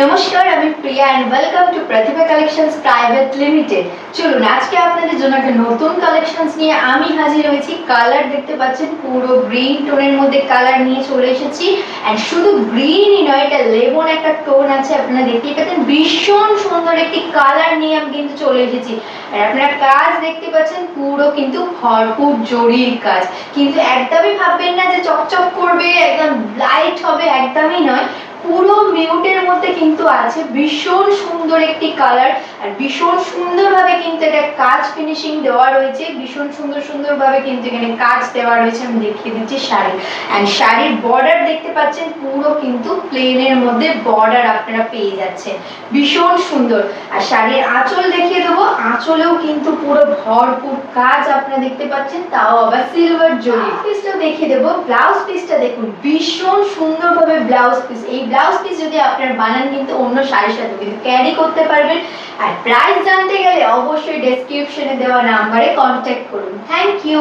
নমস্কার, আমি Priya and welcome to Pratibha collections private limited. চলুন আজকে আপনাদের জন্য একটা নতুন কালেকশনস নিয়ে আমি হাজির হয়েছি। কালার দেখতে পাচ্ছেন পুরো গ্রিন টোনের মধ্যে কালার নিয়ে চলে এসেছি। এন্ড শুধু গ্রিনই নয়, এটা লেমন একটা টোন আছে, আপনারা দেখতেই পাচ্ছেন। ভীষণ সুন্দর একটি কালার নিয়ে আমি কিন্তু চলে এসেছি। আর আপনারা কাজ দেখতে পাচ্ছেন পুরো কিন্তু ভরপুর জরির কাজ, কিন্তু একদমই ভাববেন না যে চকচক করবে, একদম লাইট হবে, একদমই নয়। পুরো মিউটের মধ্যে কিন্তু আছে ভীষণ সুন্দর একটি কালার। আর ভীষণ সুন্দরভাবে কিন্তু এটা কাজ ফিনিশিং দেওয়া রয়েছে, ভীষণ সুন্দরভাবে কিন্তু এখানে কাজ দেওয়া রয়েছে। আমি দেখিয়ে দিচ্ছি শাড়ি। এন্ড শাড়ির বর্ডার দেখতে পাচ্ছেন পুরো কিন্তু প্লেনের মধ্যে বর্ডার আপনারা পেয়ে যাচ্ছেন, ভীষণ সুন্দর। আর শাড়ির আঁচল দেখিয়ে দেবো, আঁচলেও কিন্তু পুরো ভরপুর কাজ আপনারা দেখতে পাচ্ছেন, তাও আবার সিলভার জরি। পিসটাও দেখিয়ে দেবো। ব্লাউজ পিসটা দেখুন, ভীষণ সুন্দরভাবে ব্লাউজ পিস। এই ব্লাউজ পিস যদি আপনারা বানান কিন্তু অন্য শাড়ির সাথে কিন্তু ক্যারি করতে পারবেন। আর প্রাইস জানতে গেলে অবশ্যই ডেসক্রিপশনে দেওয়া নাম্বারে কন্ট্যাক্ট করুন। Thank you.